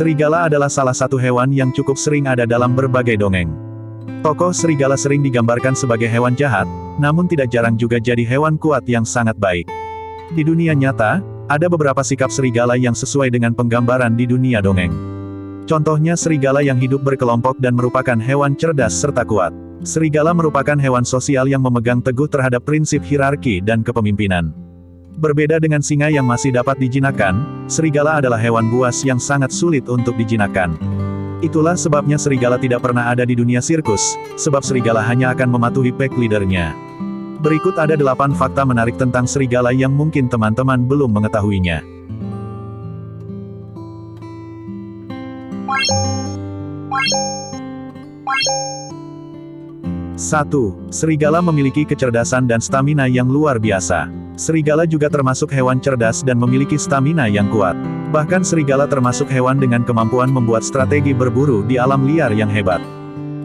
Serigala adalah salah satu hewan yang cukup sering ada dalam berbagai dongeng. Tokoh serigala sering digambarkan sebagai hewan jahat, namun tidak jarang juga jadi hewan kuat yang sangat baik. Di dunia nyata, ada beberapa sikap serigala yang sesuai dengan penggambaran di dunia dongeng. Contohnya serigala yang hidup berkelompok dan merupakan hewan cerdas serta kuat. Serigala merupakan hewan sosial yang memegang teguh terhadap prinsip hierarki dan kepemimpinan. Berbeda dengan singa yang masih dapat dijinakkan, serigala adalah hewan buas yang sangat sulit untuk dijinakkan. Itulah sebabnya serigala tidak pernah ada di dunia sirkus, sebab serigala hanya akan mematuhi pack leader-nya. Berikut ada 8 fakta menarik tentang serigala yang mungkin teman-teman belum mengetahuinya. 1. Serigala memiliki kecerdasan dan stamina yang luar biasa. Serigala juga termasuk hewan cerdas dan memiliki stamina yang kuat. Bahkan serigala termasuk hewan dengan kemampuan membuat strategi berburu di alam liar yang hebat.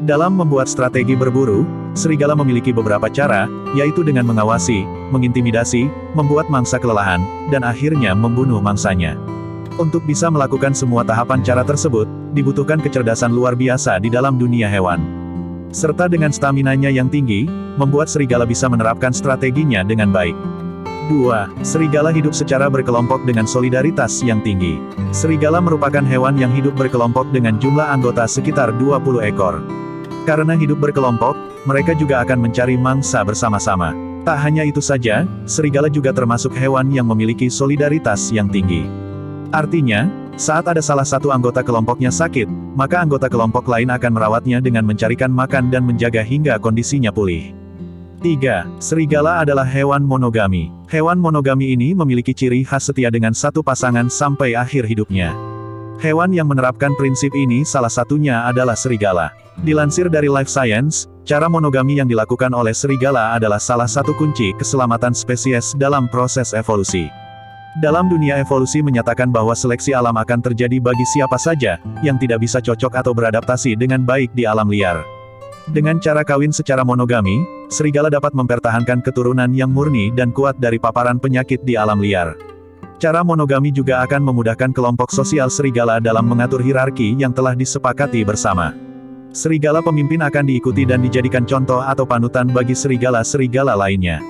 Dalam membuat strategi berburu, serigala memiliki beberapa cara, yaitu dengan mengawasi, mengintimidasi, membuat mangsa kelelahan, dan akhirnya membunuh mangsanya. Untuk bisa melakukan semua tahapan cara tersebut, dibutuhkan kecerdasan luar biasa di dalam dunia hewan. Serta dengan staminanya yang tinggi, membuat serigala bisa menerapkan strateginya dengan baik. 2. Serigala hidup secara berkelompok dengan solidaritas yang tinggi. Serigala merupakan hewan yang hidup berkelompok dengan jumlah anggota sekitar 20 ekor. Karena hidup berkelompok, mereka juga akan mencari mangsa bersama-sama. Tak hanya itu saja, serigala juga termasuk hewan yang memiliki solidaritas yang tinggi. Artinya, saat ada salah satu anggota kelompoknya sakit, maka anggota kelompok lain akan merawatnya dengan mencarikan makan dan menjaga hingga kondisinya pulih. 3. Serigala adalah hewan monogami. Hewan monogami ini memiliki ciri khas setia dengan satu pasangan sampai akhir hidupnya. Hewan yang menerapkan prinsip ini salah satunya adalah serigala. Dilansir dari Life Science, cara monogami yang dilakukan oleh serigala adalah salah satu kunci keselamatan spesies dalam proses evolusi. Dalam dunia evolusi menyatakan bahwa seleksi alam akan terjadi bagi siapa saja, yang tidak bisa cocok atau beradaptasi dengan baik di alam liar. Dengan cara kawin secara monogami, serigala dapat mempertahankan keturunan yang murni dan kuat dari paparan penyakit di alam liar. Cara monogami juga akan memudahkan kelompok sosial serigala dalam mengatur hierarki yang telah disepakati bersama. Serigala pemimpin akan diikuti dan dijadikan contoh atau panutan bagi serigala-serigala lainnya.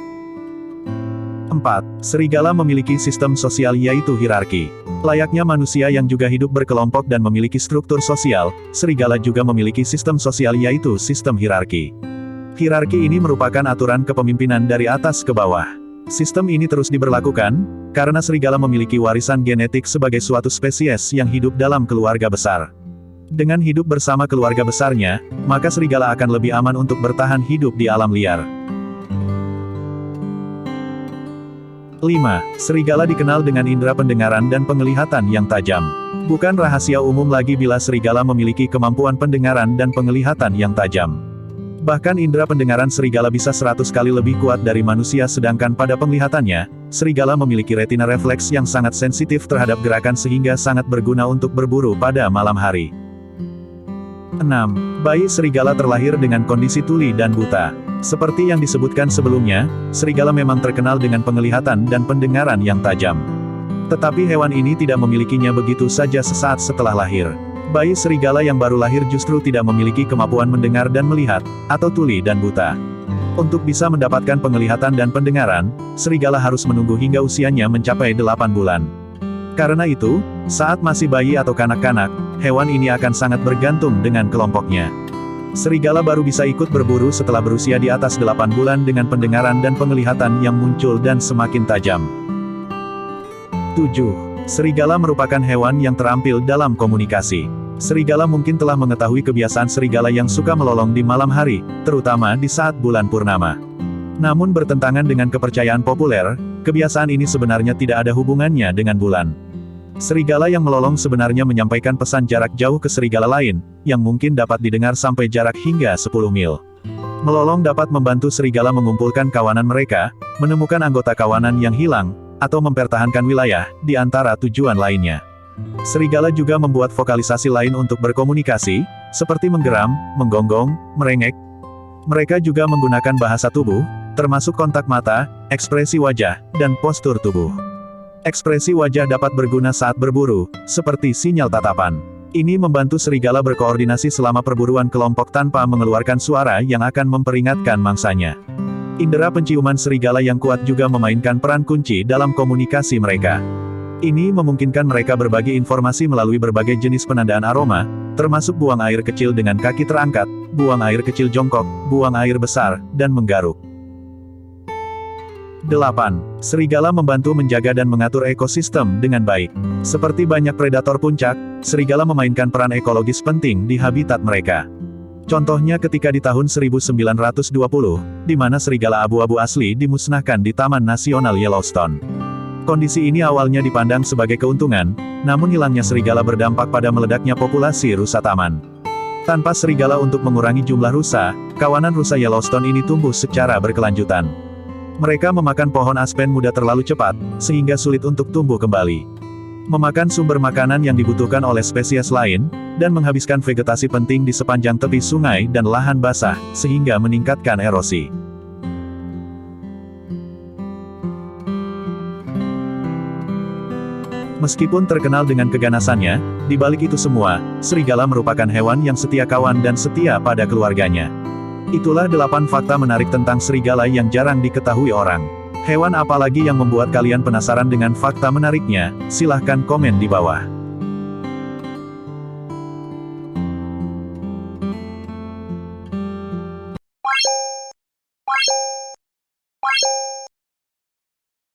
4. Serigala memiliki sistem sosial yaitu hierarki. Layaknya manusia yang juga hidup berkelompok dan memiliki struktur sosial, serigala juga memiliki sistem sosial yaitu sistem hierarki. Hierarki ini merupakan aturan kepemimpinan dari atas ke bawah. Sistem ini terus diberlakukan, karena serigala memiliki warisan genetik sebagai suatu spesies yang hidup dalam keluarga besar. Dengan hidup bersama keluarga besarnya, maka serigala akan lebih aman untuk bertahan hidup di alam liar. 5. Serigala dikenal dengan indera pendengaran dan penglihatan yang tajam. Bukan rahasia umum lagi bila serigala memiliki kemampuan pendengaran dan penglihatan yang tajam. Bahkan indera pendengaran serigala bisa 100 kali lebih kuat dari manusia sedangkan pada penglihatannya, serigala memiliki retina refleks yang sangat sensitif terhadap gerakan sehingga sangat berguna untuk berburu pada malam hari. 6. Bayi serigala terlahir dengan kondisi tuli dan buta. Seperti yang disebutkan sebelumnya, serigala memang terkenal dengan penglihatan dan pendengaran yang tajam. Tetapi hewan ini tidak memilikinya begitu saja sesaat setelah lahir. Bayi serigala yang baru lahir justru tidak memiliki kemampuan mendengar dan melihat, atau tuli dan buta. Untuk bisa mendapatkan penglihatan dan pendengaran, serigala harus menunggu hingga usianya mencapai 8 bulan. Karena itu, saat masih bayi atau kanak-kanak, hewan ini akan sangat bergantung dengan kelompoknya. Serigala baru bisa ikut berburu setelah berusia di atas 8 bulan dengan pendengaran dan penglihatan yang muncul dan semakin tajam. 7. Serigala merupakan hewan yang terampil dalam komunikasi. Serigala mungkin telah mengetahui kebiasaan serigala yang suka melolong di malam hari, terutama di saat bulan purnama. Namun bertentangan dengan kepercayaan populer, kebiasaan ini sebenarnya tidak ada hubungannya dengan bulan. Serigala yang melolong sebenarnya menyampaikan pesan jarak jauh ke serigala lain, yang mungkin dapat didengar sampai jarak hingga 10 mil. Melolong dapat membantu serigala mengumpulkan kawanan mereka, menemukan anggota kawanan yang hilang, atau mempertahankan wilayah, di antara tujuan lainnya. Serigala juga membuat vokalisasi lain untuk berkomunikasi, seperti menggeram, menggonggong, merengek. Mereka juga menggunakan bahasa tubuh, termasuk kontak mata, ekspresi wajah, dan postur tubuh. Ekspresi wajah dapat berguna saat berburu, seperti sinyal tatapan. Ini membantu serigala berkoordinasi selama perburuan kelompok tanpa mengeluarkan suara yang akan memperingatkan mangsanya. Indera penciuman serigala yang kuat juga memainkan peran kunci dalam komunikasi mereka. Ini memungkinkan mereka berbagi informasi melalui berbagai jenis penandaan aroma, termasuk buang air kecil dengan kaki terangkat, buang air kecil jongkok, buang air besar, dan menggaruk. 8. Serigala membantu menjaga dan mengatur ekosistem dengan baik. Seperti banyak predator puncak, serigala memainkan peran ekologis penting di habitat mereka. Contohnya ketika di tahun 1920, di mana serigala abu-abu asli dimusnahkan di Taman Nasional Yellowstone. Kondisi ini awalnya dipandang sebagai keuntungan, namun hilangnya serigala berdampak pada meledaknya populasi rusa taman. Tanpa serigala untuk mengurangi jumlah rusa, kawanan rusa Yellowstone ini tumbuh secara berkelanjutan. Mereka memakan pohon aspen muda terlalu cepat, sehingga sulit untuk tumbuh kembali. Memakan sumber makanan yang dibutuhkan oleh spesies lain, dan menghabiskan vegetasi penting di sepanjang tepi sungai dan lahan basah, sehingga meningkatkan erosi. Meskipun terkenal dengan keganasannya, di balik itu semua, serigala merupakan hewan yang setia kawan dan setia pada keluarganya. Itulah 8 fakta menarik tentang serigala yang jarang diketahui orang. Hewan apa lagi yang membuat kalian penasaran dengan fakta menariknya? Silahkan komen di bawah.